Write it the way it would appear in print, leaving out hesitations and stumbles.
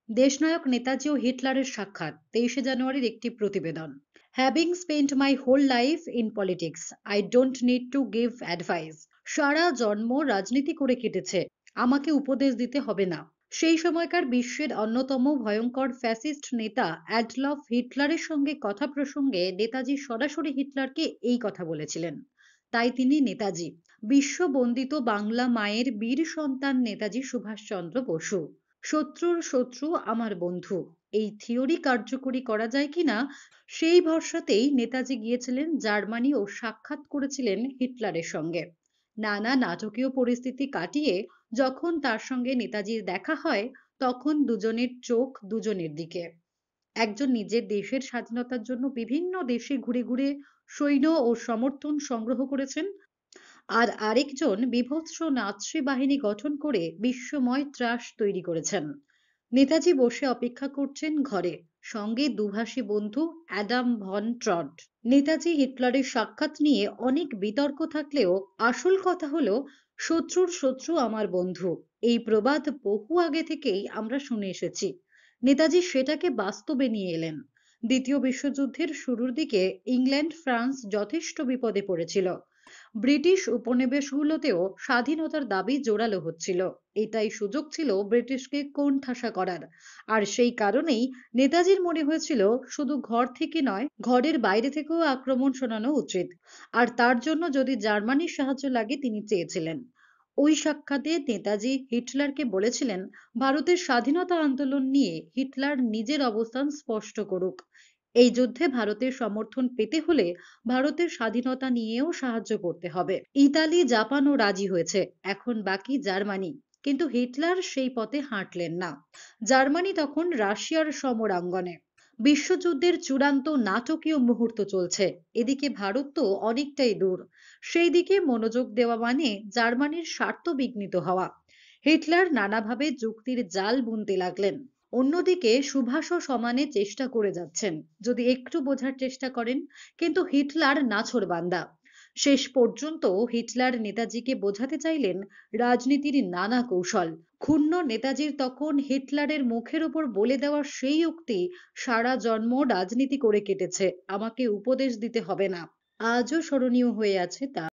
দেশনায়ক নেতাজি ও হিটলারের সাক্ষাৎ 23শে জানুয়ারির একটি প্রতিবেদন। Having spent my whole life in politics, I don't need to give advice. সারা জন্ম রাজনীতি করে কেটেছে, আমাকে উপদেশ দিতে হবে না। সেই সময়কার বিশ্বের অন্যতম ভয়ঙ্কর ফ্যাসিস্ট নেতা অ্যাডলফ হিটলারের সঙ্গে কথা প্রসঙ্গে নেতাজি সরাসরি হিটলারকে এই কথা বলেছিলেন। তাই তিনি নেতাজি, বিশ্ববন্দিত বাংলা মায়ের বীর সন্তান নেতাজি সুভাষচন্দ্র বসু। শত্রুর শত্রু আমার বন্ধু, এই থিওরি কার্যকরী করা যায় কিনা সেই ভরসাতেই নেতাজি গিয়েছিলেন জার্মানি ও সাক্ষাৎ করেছিলেন হিটলারের সঙ্গে। নানা নাটকীয় পরিস্থিতি কাটিয়ে যখন তার সঙ্গে নেতাজির দেখা হয়, তখন দুজনের চোখ দুজনের দিকে। একজন নিজের দেশের স্বাধীনতার জন্য বিভিন্ন দেশে ঘুরে ঘুরে সৈন্য ও সমর্থন সংগ্রহ করেছেন, আর আরেকজন বীভৎস নাৎসি বাহিনী গঠন করে বিশ্বময় ত্রাস তৈরি করেছেন। নেতাজি বসে অপেক্ষা করছেন ঘরে, সঙ্গে দুভাষী বন্ধু অ্যাডাম ভন ট্রড। নেতাজি হিটলারের সাক্ষাৎ নিয়ে অনেক বিতর্ক থাকলেও আসল কথা হলো, শত্রুর শত্রু আমার বন্ধু, এই প্রবাদ বহু আগে থেকেই আমরা শুনে এসেছি। নেতাজি সেটাকে বাস্তবে নিয়ে এলেন। দ্বিতীয় বিশ্বযুদ্ধের শুরুর দিকে ইংল্যান্ড ফ্রান্স যথেষ্ট বিপদে পড়েছিল। ব্রিটিশ উপনিবেশগুলোতেও স্বাধীনতার দাবি জোরালো হচ্ছিল। এটাই সুযোগ ছিল ব্রিটিশকে কোণঠাসা করার। আর সেই কারণেই নেতাজির মনে হয়েছিল শুধু ঘর থেকে নয়, ঘরের বাইরে থেকেও আক্রমণ শোনানো উচিত। আর তার জন্য যদি জার্মানির সাহায্য লাগে তিনি চেয়েছিলেন। ওই সাক্ষাতে নেতাজি হিটলারকে বলেছিলেন, ভারতের স্বাধীনতা আন্দোলন নিয়ে হিটলার নিজের অবস্থান স্পষ্ট করুক। এই যুদ্ধে ভারতের সমর্থন পেতে হলে ভারতের স্বাধীনতা নিয়েও সাহায্য করতে হবে। ইতালি জাপানও রাজি হয়েছে, এখন বাকি জার্মানি। কিন্তু হিটলার সেই পথে হাঁটলেন না। জার্মানি তখন রাশিয়ার সমরাঙ্গনে। বিশ্বযুদ্ধের চূড়ান্ত নাটকীয় মুহূর্ত চলছে, এদিকে ভারত তো অনেকটাই দূর। সেই দিকে মনোযোগ দেওয়া মানে জার্মানির স্বার্থ বিঘ্নিত হওয়া। হিটলার নানাভাবে যুক্তির জাল বুনতে লাগলেন। অন্যদিকে সুভাষও সমানে চেষ্টা করে যাচ্ছেন, যদি একটু বোঝার চেষ্টা করেন। কিন্তু হিটলার নাছোড়বান্দা। শেষ পর্যন্ত হিটলার নেতাজিকে বোঝাতে চাইলেন রাজনীতির নানা কৌশল। ক্ষুণ্ণ নেতাজির তখন হিটলারের মুখের ওপর বলে দেওয়া সেই উক্তি, সারা জন্ম রাজনীতি করে কেটেছে, আমাকে উপদেশ দিতে হবে না, আজও স্মরণীয় হয়ে আছে তা।